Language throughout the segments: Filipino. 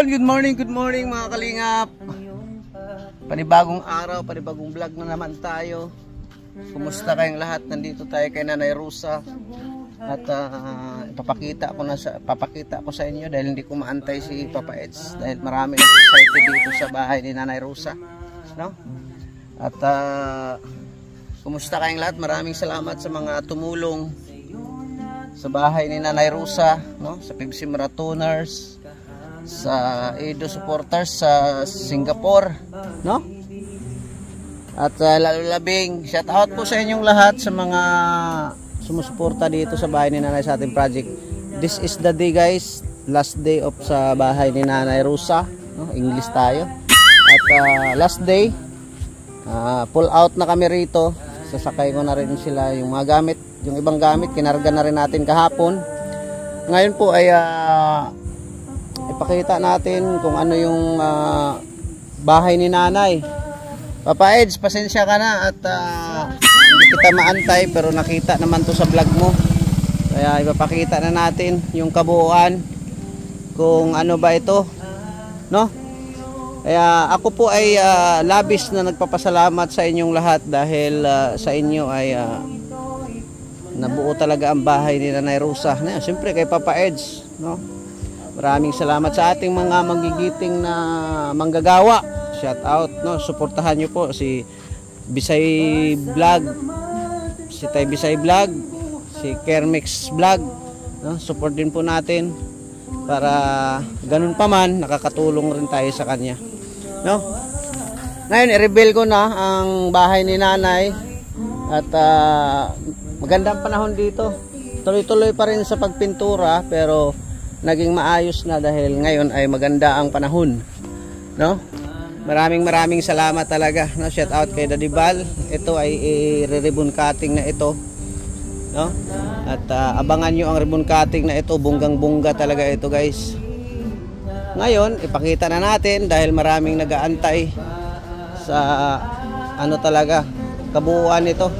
Good morning mga kalingap. Panibagong araw, panibagong vlog na naman tayo. Kumusta kayong lahat? Nandito tayo kay Nanay Rosa. At papakita ko sa inyo dahil hindi ko maantay si Papa Eds dahil marami na excited dito sa bahay ni Nanay Rosa, no? At kumusta kayong lahat? Maraming salamat sa mga tumulong sa bahay ni Nanay Rosa, no? Sa Pepsi Marathoners, sa Edo supporters sa Singapore, no? At lalo-labing shout out po sa inyong lahat sa mga sumusuporta dito sa bahay ni Nanay sa ating project. This is the day, guys, last day of sa bahay ni Nanay Rosa, no? English tayo. At last day, pull out na kami rito. Sasakay ko na rin sila yung mga gamit, yung ibang gamit kinarga na rin natin kahapon. Ngayon po ay ipakita natin kung ano yung bahay ni Nanay. Papa Eds, pasensya ka na at hindi kita maantay pero nakita naman to sa vlog mo. Kaya ipapakita na natin yung kabuuan kung ano ba ito, no? Kaya ako po ay labis na nagpapasalamat sa inyong lahat dahil sa inyo ay nabuo talaga ang bahay ni Nanay Rosa. Siyempre kay Papa Eds, no? Maraming salamat sa ating mga magigiting na manggagawa. Shout out, no? Suportahan niyo po si Bisay Vlog, si Tay Bisay Vlog, si Kermix Vlog, no? Support din po natin para ganun pa man nakakatulong rin tayo sa kanya, no? Ngayon i-reveal ko na ang bahay ni Nanay at magandang panahon dito. Tuloy-tuloy pa rin sa pagpintura pero naging maayos na dahil ngayon ay maganda ang panahon, no? Maraming salamat talaga, no? Shout out kay Daddy Bal. Ito ay i-ribbon cutting na ito, no? At abangan nyo ang ribbon cutting na ito. Bunggang-bungga talaga ito, guys. Ngayon ipakita na natin dahil maraming nag-aantay sa ano talaga kabuuan nito,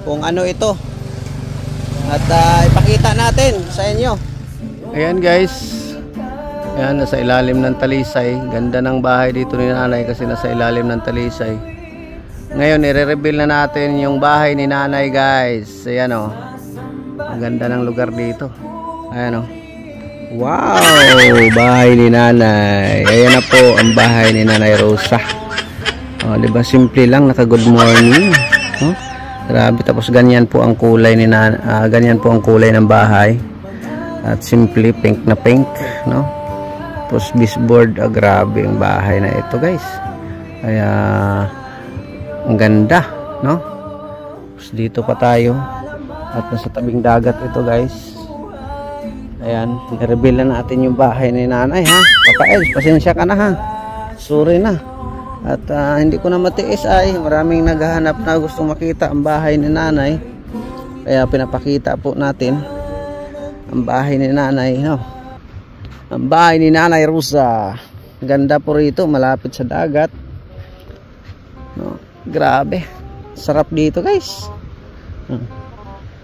kung ano ito. At ipakita natin sa inyo. Ayan, guys. Ayan, nasa ilalim ng talisay. Ganda ng bahay dito ni Nanay kasi nasa ilalim ng talisay. Ngayon i-reveal na natin yung bahay ni Nanay, guys. Ayan, oh. Ang ganda ng lugar dito. Ayan, oh. Wow, bahay ni Nanay. Ayan na po ang bahay ni Nanay Rosa. Oh, di ba simple lang, naka good morning. Oh, grabe, tapos ganyan po ang kulay ni ganyan po ang kulay ng bahay. At simple pink na pink, no? Tapos baseboard, grabe ang bahay na ito, guys. Kaya ang ganda, no? Tapos dito pa tayo at nasa tabing dagat ito, guys. Ayan, i-reveal na natin yung bahay ni Nanay, ha? Papa Eds, pasensya ka na, ha? Sorry na. At hindi ko na matiis ay maraming naghahanap na gusto makita ang bahay ni Nanay. Kaya pinapakita po natin ang bahay ni Nanay, no? Ang bahay ni Nanay Rosa. Ganda po rito, malapit sa dagat, no? Grabe, sarap dito, guys.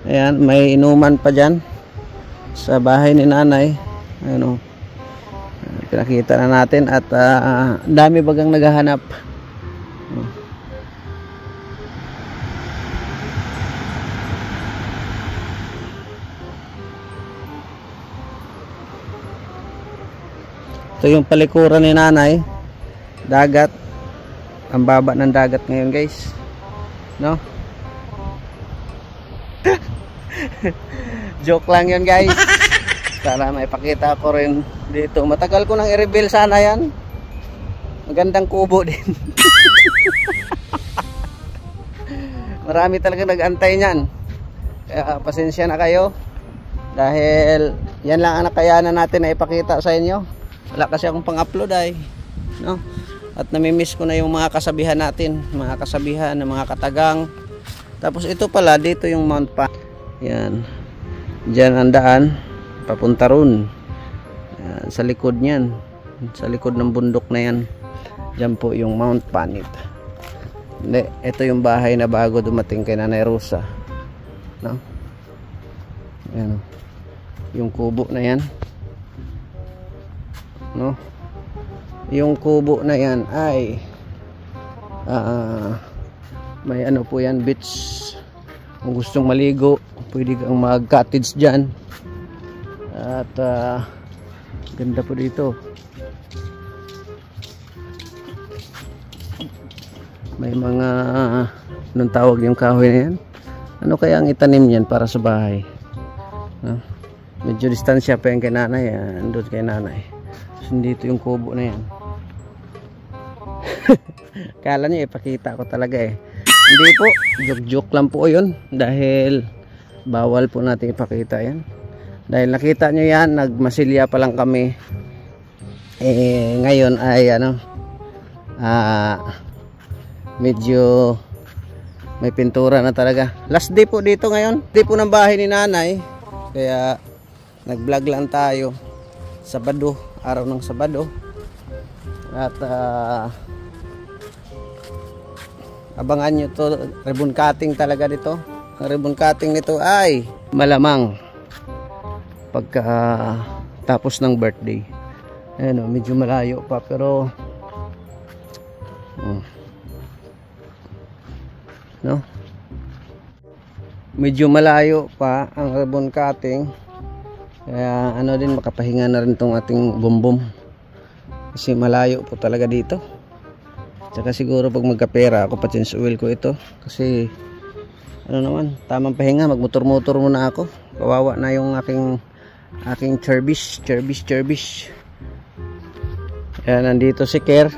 Ayan, may inuman pa dyan sa bahay ni Nanay. Ayan, pinakita na natin at dami bagang naghahanap. Ito yung palikuran ni Nanay, dagat. Ang baba ng dagat ngayon, guys, no? Joke lang yun, guys. Sana maipakita ko rin dito. Matagal ko nang i-reveal sana yan. Magandang kubo din. Marami talaga nag-antay niyan. Kaya pasensya na kayo dahil yan lang ang nakayanan natin na ipakita sa inyo. Wala kasi akong pang-upload ay, no? At namimiss ko na yung mga kasabihan natin, mga kasabihan ng mga katagang. Tapos ito pala, dito yung Mount Pan. Yan. Diyan ang daan papunta ron. Yan, sa likod niyan, sa likod ng bundok na yan. Diyan po yung Mount Panit. Hindi, ito yung bahay na bago dumating kay Nanay Rosa, no? Yan, yung kubo na yan, no? yung kubo na yan ay may ano po yan, beach. Kung gustong maligo, pwede kang mag-cottage dyan. At ganda po dito. May mga anong tawag yung kahoy na yan? Ano kaya ang itanim yan para sa bahay? Medyo distansya pa yung kay nanay. Andun kay nanay. So, dito yung kubo na yan. Kala nyo ipakita ko talaga eh. Hindi po, joke lang po yun. Dahil bawal po natin ipakita yan. Dahil nakita nyo yan, nagmasilya pa lang kami. Ngayon ay medyo may pintura na talaga. Last day po dito ngayon. Day po ng bahay ni nanay. Kaya nag-vlog lang tayo. Sabado, araw ng Sabado. At abangan nyo to, ribbon cutting talaga dito. Ang ribbon cutting nito ay malamang pagka tapos ng birthday. Ayan o, medyo malayo pa pero no? Medyo malayo pa ang ribbon cutting. Kaya ano din, makapahinga na rin tong ating bumbum. Kasi malayo po talaga dito. Tsaka siguro pag magkapera ako, pa-change oil ko ito. Kasi ano naman, tamang pahinga, magmotor-motor muna ako. Kawawa na yung aking Cherbis. Ayan, nandito si Ker.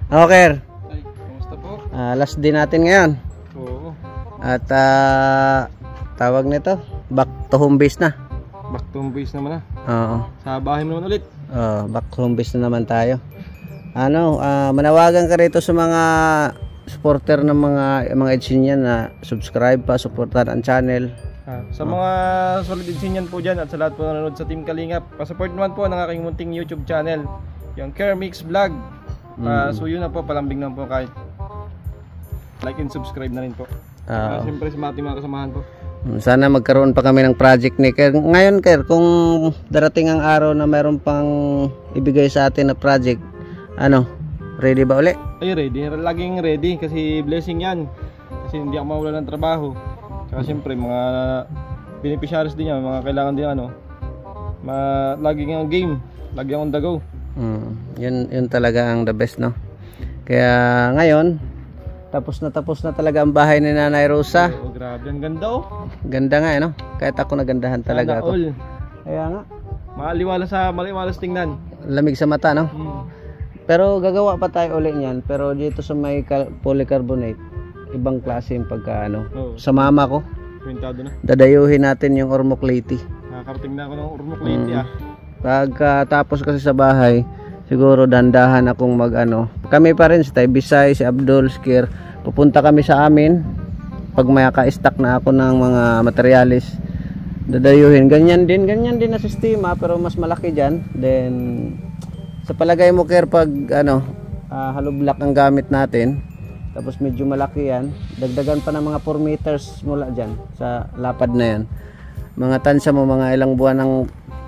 Ako, Ker. Ay, kumusta po? Last day natin ngayon. Oo. At tawag nito, back to home base na. Back to home base naman na. Oo. Sa bahay mo naman ulit. Back to home base na naman tayo. Manawagan ka rito sa mga supporter ng mga Edsinyan na subscribe pa, supportan ang channel. Sa mga solid Edsinyan po dyan at sa lahat po nanonood sa Team Kalingap, pasupport naman po ng aking munting YouTube channel, yung Kermix Vlog. So yun na po, palambing naman po kahit like and subscribe na rin po. Siyempre sa ating mga kasamahan po. Sana magkaroon pa kami ng project ni Ker. Ngayon, Ker, kung darating ang araw na mayroon pang ibigay sa atin na project, ready ba uli? Ay, ready. Laging ready kasi blessing yan. Kasi hindi ako mawala ng trabaho. Saka siyempre, mga beneficiaries din yan, mga kailangan din laging ang game, laging on the go. Yun talaga ang the best, no? Kaya ngayon, tapos na talaga ang bahay ni Nanay Rosa. Oh, grabe, ang ganda oh. Ganda nga, no? Kahit ako nagandahan talaga ako. All. Kaya nga. Maliwalas tingnan. Lamig sa mata, no? Pero gagawa pa tayo uli niyan. Pero dito sa may polycarbonate, ibang klase yung pagka sa mama ko. Kwentado na. Dadayuhin natin yung Ormoc Leyte. Nakakarating na ako ng Ormoc Leyte Pagkatapos kasi sa bahay, siguro dandahan akong kami pa rin si Tay Bisay, si Abdul, si Kir. Pupunta kami sa amin. Pag may ka-stock na ako ng mga materialis, dadayuhin. Ganyan din na sistema pero mas malaki dyan. Then sa palagay mo, Kir, pag hollow block ang gamit natin, tapos medyo malaki yan, dagdagan pa ng mga 4 meters mula dyan sa lapad na yan. Mga tansya mo, mga ilang buwan ng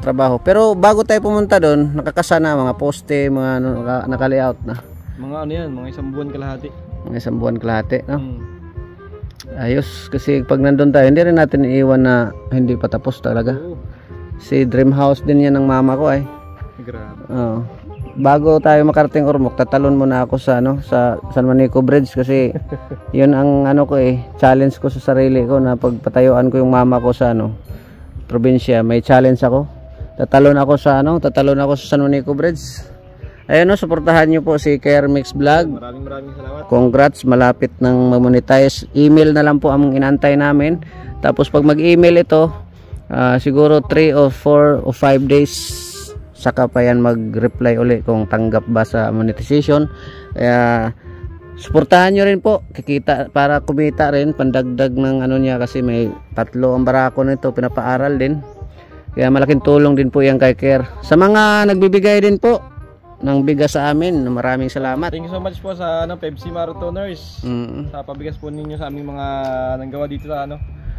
trabaho. Pero bago tayo pumunta doon, nakakasana mga poste, mga naka-layout na. Mga mga isang buwan kalahati. Mga isang buwan kalahati, no? Ayos, kasi pag nandun tayo, hindi rin natin iiwan na hindi pa tapos talaga. Si dream house din yan ng mama ko ay. Grabe. Bago tayo makarating Ormoc, tatalon muna ako sa San Manico Bridge kasi yun ang challenge ko sa sarili ko na pagpatayuan ko yung mama ko sa probinsya. May challenge ako. Tatalon ako sa San Manico Bridge. Ayun, suportahan niyo po si Kermix Vlog. Maraming salamat. Congrats, malapit nang ma-monetize. Email na lang po ang inantay namin. Tapos pag mag-email ito, siguro 3 or 4 or 5 days saka pa yan mag-reply uli kung tanggap ba sa monetization. Kaya suportahan nyo rin po, kikita para kumita rin, pandagdag ng niya kasi may 3 ang barako nito, pinapaaral din. Kaya malaking tulong din po yan kay Ker. Sa mga nagbibigay din po ng bigas sa amin, maraming salamat. Thank you so much po sa Pepsi Marathoners. Sa pabigas po ninyo sa aming mga nanggawa dito sa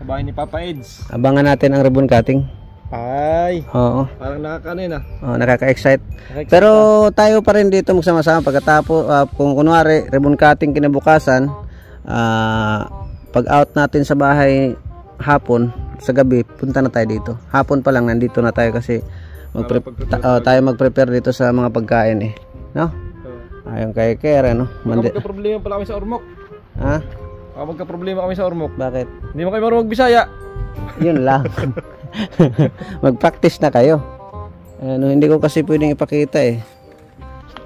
bahay ni Papa Eds. Abangan natin ang ribbon cutting. Ay, Oo. parang nakakaano yun ah. Nakaka-excite. Nakaka-excite Pero tayo pa rin dito magsama-sama pagkatapos kung kunwari ribbon cutting kinabukasan, pag out natin sa bahay hapon, sa gabi punta na tayo dito. Hapon pa lang nandito na tayo kasi tayo mag-prepare dito sa mga pagkain eh. No? Ayun kay Kere, no? Magka-problema pala kami sa Ormoc. Ha? Magka-problema kami sa Ormoc. Bakit? Hindi mo kayo marunong Bisaya. Yun lang. Mag-practice na kayo. Ano, hindi ko kasi pwedeng ipakita eh.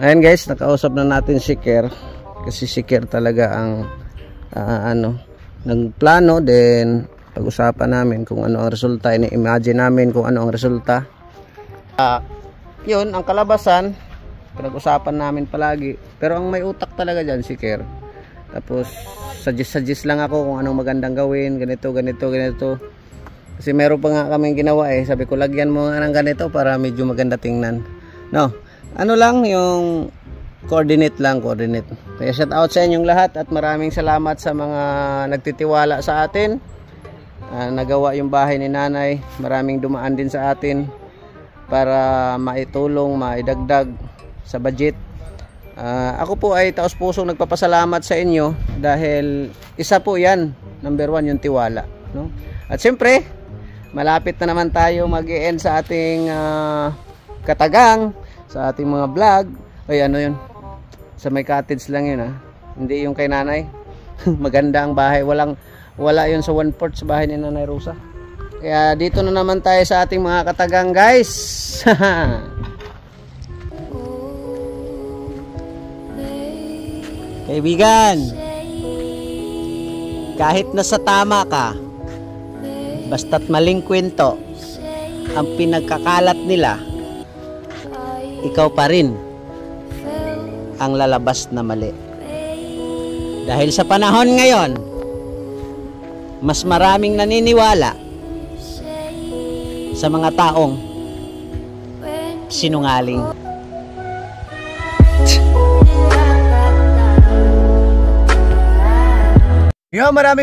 Ayan guys, nakausap na natin si Ker. Kasi si Ker talaga ang nagplano, then pag-usapan namin kung ano ang resulta. Ini-imagine namin kung ano ang resulta. Yun, ang kalabasan pinag-usapan namin palagi. Pero ang may utak talaga dyan si Ker. Tapos suggest lang ako kung anong magandang gawin, ganito. Kasi meron pa nga kaming ginawa eh. Sabi ko lagyan mo nga ng ganito para medyo maganda tingnan. No, ano lang yung coordinate. Kaya shout out sa inyong lahat at maraming salamat sa mga nagtitiwala sa atin. Nagawa yung bahay ni nanay. Maraming dumaan din sa atin para maitulong, maidagdag sa budget. Ako po ay taos pusong nagpapasalamat sa inyo dahil isa po yan, number 1 yung tiwala, no? At siyempre malapit na naman tayo mag-e-end sa ating katagang, sa ating mga vlog. Ay ano yun, sa may cottage lang yun hindi yung kay nanay. Maganda ang bahay, wala yun sa 1/4 sa bahay ni Nanay Rosa. Kaya dito na naman tayo sa ating mga katagang guys. Kaibigan, kahit nasa tama ka, basta't maling kwento ang pinagkakalat nila, ikaw pa rin ang lalabas na mali. Dahil sa panahon ngayon, mas maraming naniniwala sa mga taong sinungaling.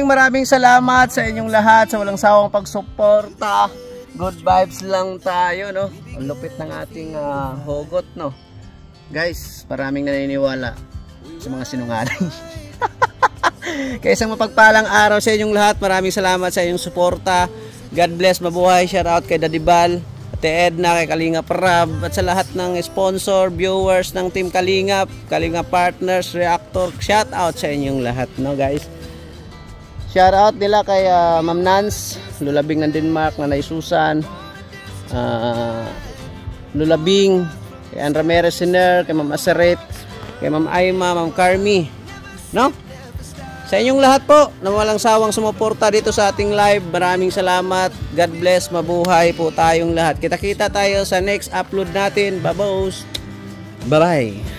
Maraming salamat sa inyong lahat sa walang sawang pagsuporta. Good vibes lang tayo, no? Ang lupit ng ating hugot, no? Guys, maraming naniniwala sa mga sinungaling. Kaya isang mapagpalang araw sa inyong lahat. Maraming salamat sa inyong suporta. God bless, mabuhay. Shout out kay Daddy Bal, Ate Edna, kay Kalingap Rab, at sa lahat ng sponsor, viewers ng Team Kalingap, Kalingap Partners, Reactor. Shout out sa inyong lahat, no guys? Shout out nila kay Ma'am Nance, Lulabing ng Denmark, Nanay Susan, Lulabing, kay Ann Ramirez Siner, kay Ma'am Aseret, kay Ma'am Aima, Ma'am Carmi, no? Sa inyong lahat po na walang sawang sumuporta dito sa ating live, maraming salamat. God bless, mabuhay po tayong lahat. Kita-kita tayo sa next upload natin. Babos. Bye-bye.